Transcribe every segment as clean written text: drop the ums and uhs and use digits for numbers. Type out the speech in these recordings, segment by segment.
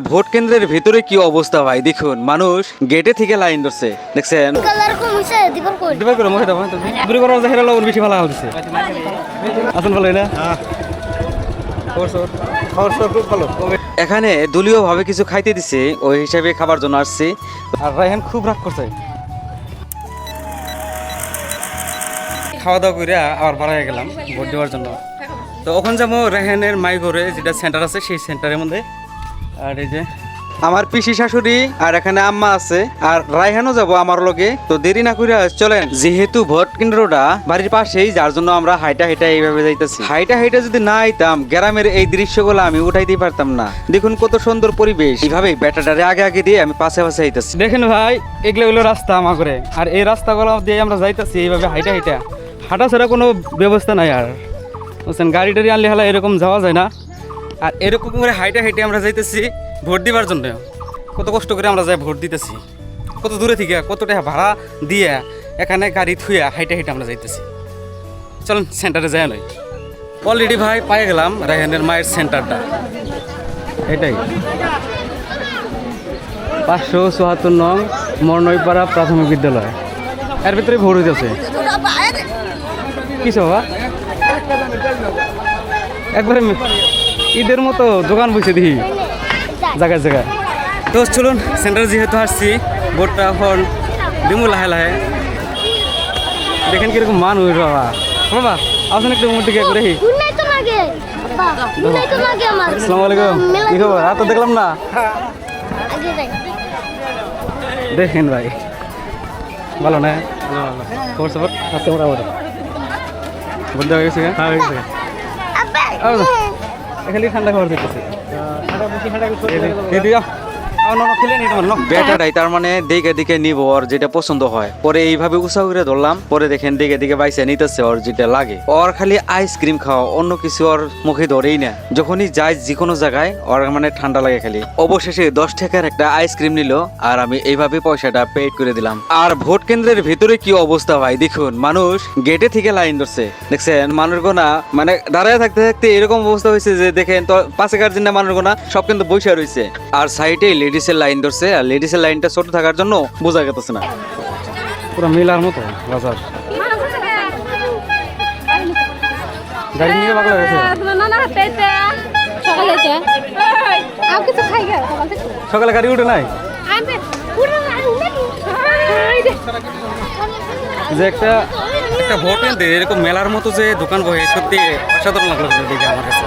Vote কেন্দ্রের ভেতরে কি অবস্থা ভাই, দেখুন মানুষ গেটে থেকে লাইন ধরছে, দেখছেন? এখানে দলীয় ভাবে কিছু খাইতে দিছে, ওই হিসাবে খাবার জন্য আসছে। আর রায়হান খুব রাগ করছে। খাওয়া দাওয়া করে আবার বাড়াই গেলাম ভোট দেওয়ার জন্য। তো ওখানে যাবো রায়হানের মাই ঘরে, যেটা সেন্টার আছে সেই সেন্টারের মধ্যে। আর এই যে আমার পিসি শাশুড়ি আর এখানে আম্মা আছে, আর রায়হানও যাবো আমার লগে। তো দেরি না করে চলেন, যেহেতু ভোট কেন্দ্রটা বাড়ির পাশেই, যার জন্য আমরা হাইটা হাইটা এইভাবে যাইতেছি। হাইটা হাইটা যদি না আইতাম, গ্রামের এই দৃশ্যগুলো আমি উঠাইতে পারতাম না। দেখুন কত সুন্দর পরিবেশ। এইভাবে ব্যাটাটারে আগে আগে দিয়ে আমি পাশে পাশে যাইতেছি। দেখেন ভাই, এগুলো হলো রাস্তা আমার করে, আর এই রাস্তাগুলো দিয়ে আমরা যাইতেছি এইভাবে হাইটা হাইটা। হাঁটা ছাড়া কোনো ব্যবস্থা নাই আর, বুঝছেন? গাড়ি টাড়ি আনলে হলে এরকম যাওয়া যায় না। আর এরকম করে হাইটা হাইটে আমরা যাইতেছি ভোট দিবার জন্য। কত কষ্ট করে আমরা যাই ভোট দিতেছি, কত দূরে থেকে, কত টাকা ভাড়া দিয়ে এখানে গাড়ি থুইয়া হাইটে হাইটে আমরা যাইতেছি। চলুন সেন্টারে যাই নয়। অলরেডি ভাই পাই গেলাম রায়হানের মায়ের সেন্টারটা। এটাই 574 নং মরনইপাড়া প্রাথমিক বিদ্যালয়। এর ভিতরে ভোট হইতেছে। কিসব বাবা, একবারে ঈদের মতো দোকান বসে দিই জায়গায় জায়গায়। তো চলুন সেন্টারে যেহেতু আসছি, ভোটটা এখন দিমু লাহে লাহে। দেখেন কিরকম মানুষ বাবা। বাবা আসুন একটু মুখ দিকে করে। আসসালামু আলাইকুম, কি খবর? আর তো দেখলাম না। দেখেন ভাই, ভালো না? খবর সবর আছে মোটামুটি? ভোট দেওয়া গেছে? হ্যাঁ হয়ে গেছে। এখানে ঠান্ডা খাবার দিতেছে। ব্যাটাটাই তার মানে দেখে দেখে নিব, ওর যেটা পছন্দ হয়। পরে এইভাবে উৎসাহ করে ধরলাম। পরে দেখেন দেখে দেখে বাইসে নিতেছে ওর যেটা লাগে। ওর খালি আইসক্রিম খাওয়া, অন্য কিছু ওর মুখে ধরেই না। যখনই যায় যে কোনো জায়গায় ওর মানে ঠান্ডা লাগে খালি। অবশেষে 10 টাকার একটা আইসক্রিম নিল, আর আমি এইভাবে পয়সাটা পেড করে দিলাম। আর ভোট কেন্দ্রের ভেতরে কি অবস্থা ভাই, দেখুন মানুষ গেটে থেকে লাইন ধরছে, দেখছেন? মানুষ গোনা মানে দাঁড়ায় থাকতে থাকতে এরকম অবস্থা হয়েছে যে দেখেন তো পাশে কার জন্য মানুষ গোনা সব কিন্তু বসে রয়েছে। আর সাইডে লেডিসের লাইন ধরছে, আর লেডিসের লাইনটা ছোট থাকার জন্য বোঝা গেছে না। পুরো মেলার মতো বাজার। গাড়ি নিয়ে পাগলা গেছে। সকালে গাড়ি উঠে নাই যে একটা একটা ভোট কেন্দ্রে এরকম মেলার মতো যে দোকান বসে, সত্যি অসাধারণ লাগলো দেখে আমার কাছে।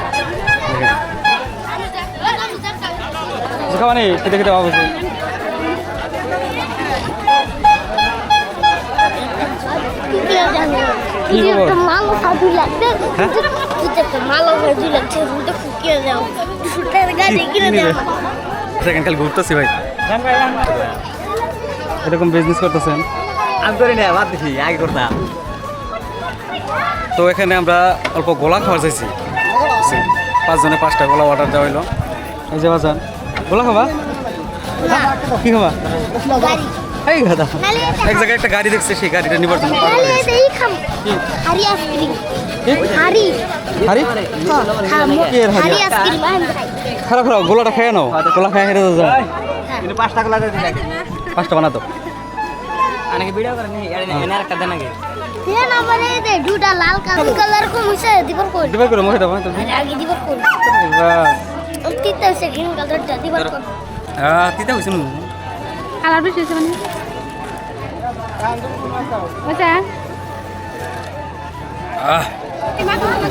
খাওয়ানি খেতে খেতে ভাবছি। সেকেন্ড ঘুরতেছি ভাই, এরকম বিজনেস করতেছেন? আগে করতাম। তো এখানে আমরা অল্প গোলা খাওয়া চাইছি। 5 জনে 5টা গোলা অর্ডার দেওয়া হইলো। এই যে বাজান, গোলা খাবা? কি খাবা? এই গাদা এক জায়গায় একটা গাড়ি দেখছে, সেই গাড়িটা নিবার জন্য খারাপ খারাপ গোলাটা খেয়ে নাও। গোলা খেয়ে হেরে যাও। 5টা বানাতো।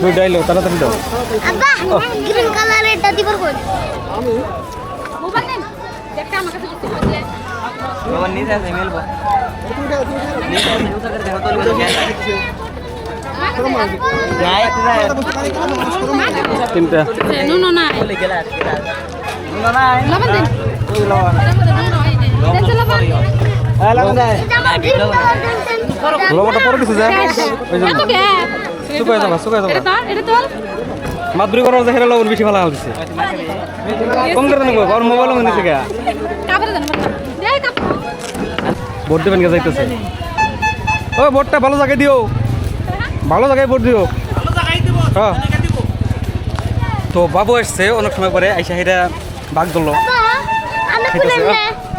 দুইটাইলো তাড়াতাড়ি দাও। গ্রিন কালারের এটা দিবার কই? মোবাইল নেন, দেখটা আমার কাছে দিতে বললে। মোবাইল নিতে আছে মেলবো। নিতে আছে উঠা করে দেখো তো লিখে আছে। নাই তিনটা। নো নো না। গেলা গেলা। নো না। লবণ দেন। ওই লবণ। দেন চলো লবণ। লবণ দেন। লবণটা পরে দিছে যা। ওই যে শুকায় যাবা শুকায় যাবা। এটা তো মাদুরি করার যে হেরা লবণ বেশি ভালো হচ্ছে। কম করে নেবো, আর মোবাইল মনে থেকে ভোট দেবেন কে যাইতেছে? ও ভোটটা ভালো জায়গায় দিও, ভালো জায়গায় ভোট দিও। হ্যাঁ তো বাবু আসছে অনেক সময় পরে, আইসা হেরা ভাগ ধরলো।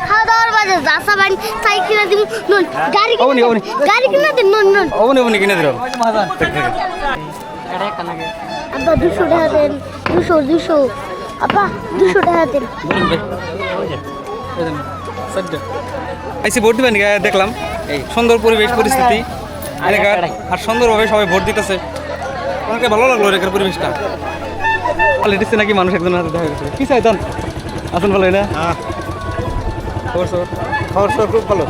খাওয়া দাওয়ার বাজে যাসা বান সাইকেল দিম নুন গাড়ি কিনে দিন নুন ওনি কিনে দিল আব্বা 200 টাকা দেন 200 আব্বা 200 টাকা দেন আইসি ভোট দিবেন দেখলাম এই সুন্দর পরিবেশ পরিস্থিতি এলাকার আর সুন্দরভাবে সবাই ভোট দিতেছে অনেকে ভালো লাগলো এলাকার পরিবেশটা ভালো দিচ্ছে নাকি মানুষ একজন হাতে দেখা গেছে কি চাই দন আসুন ভালোই না খবর খুব ভালো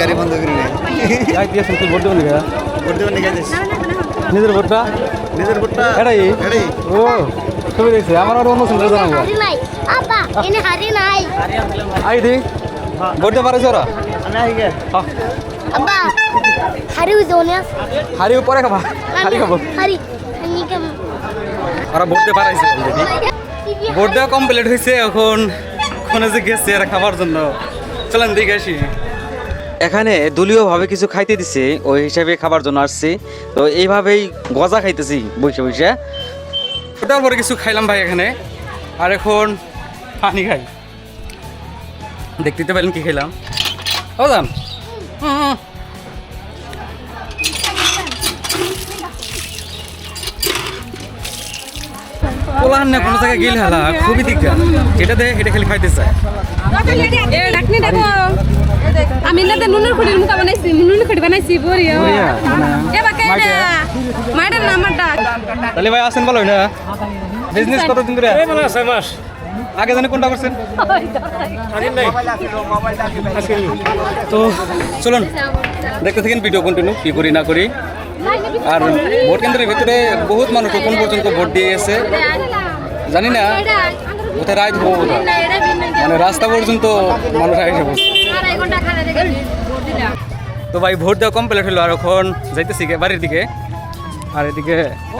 গাড়ি বন্ধ করি না দিয়েছেন তুই ভোট দেবেন ভোট দেবেন নিজের ভোটটা এটাই ও ছবি দেখছি আমার আরো অন্য সুন্দর জানাবো হারি নাই আব্বা এনে হারি নাই আই দি ভোট দিতে পারে ওরা আব্বা হারি হইছে ওনে হারিও পরে খাবা খাবো হারি আমি কেম ওরা ভোট দিতে পারাইছে অলরেডি ভোট দেওয়া কমপ্লিট হয়েছে এখন ওখানে যে গেছে এরা খাবার জন্য চলেন দেখে আসি এখানে দলীয়ভাবে কিছু খাইতে দিছে ওই হিসাবে খাবার জন্য আসছি তো এইভাবেই গজা খাইতেছি বসে বসে ওটার পরে কিছু খাইলাম ভাই এখানে আর এখন পানি খাই দেখতে পেলেন কি খেলাম ও যান পোলাহান না কোনো জায়গায় গেলে হেলা খুবই দিকদার এটা দেয় এটা খালি খাইতে চায় আমি না নুনের খুঁটির মুখা বানাইছি নুনের খুঁটি বানাইছি বড়িয়া এ বাকে মাইডার নাম্বার ডাক তাহলে ভাই আসেন ভালো না বিজনেস কতদিন ধরে এই মানে 6 মাস আগে জানি কোনটা করছেন আগে নাই তো চলুন দেখতে থাকেন ভিডিও কন্টিনিউ কি করি না করি আর ভোট কেন্দ্রের ভিতরে বহুত মানুষ কোন পর্যন্ত ভোট দিয়ে গেছে জানি না কোথায় রাইত হবো মানে রাস্তা পর্যন্ত মানুষ এসে বসছে তো ভাই ভোট দেওয়া কমপ্লিট হলো আর এখন যাইতেছি বাড়ির দিকে আর এদিকে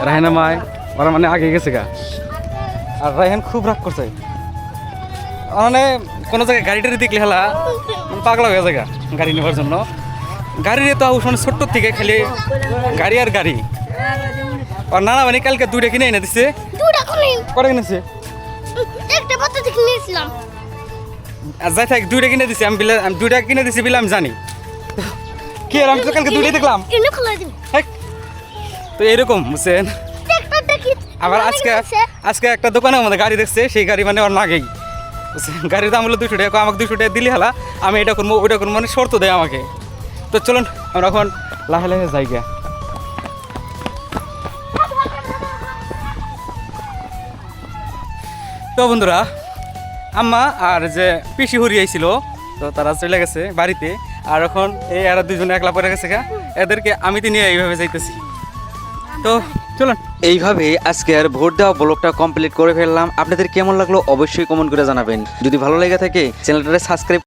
রায়না মায় ওরা মানে আগে গেছে গা আর রায়হান খুব রাগ করছে মানে কোনো জায়গায় গাড়িটারি দেখলে হেলা মানে পাগলা হয়ে যায় গাড়ি নেওয়ার জন্য গাড়ির তো মানে ছোট্ট থেকে খালি গাড়ি আর গাড়ি আর নানা মানে কালকে দুইটা কিনে এনে দিচ্ছে কটা কিনেছে একটা বাচ্চা থেকে নিয়েছিলাম আর যাই থাক দুইটা কিনে দিছি আমি দুইটা কিনে দিছি বলে আমি জানি কি আর আমি তো কালকে দুইটাই দেখলাম এনে খোলা দিন তো এরকম বুঝছেন আবার আজকে একটা দোকানের মধ্যে গাড়ি দেখছে সেই গাড়ি মানে ওর নাগেই গাড়ির দাম হলো 200 টাকা আমাকে 200 টাকা দিলে হেলা আমি এটা করবো ওইটা করবো মানে শর্ত দেয় আমাকে তো চলুন আমরা এখন লাহে লাহে যাই গিয়া তো বন্ধুরা আম্মা আর যে পিসি হরি আইছিল তো তারা চলে গেছে বাড়িতে আর এখন এই আর দুজনে একলা পড়ে গেছে এদেরকে আমি তো নিয়ে এইভাবে যাইতেছি তো চলুন এইভাবে আজকে আর ভোট দেওয়া ব্লগটা কমপ্লিট করে ফেললাম আপনাদের কেমন লাগলো অবশ্যই কমেন্ট করে জানাবেন যদি ভালো লেগে থাকে চ্যানেলটা সাবস্ক্রাইব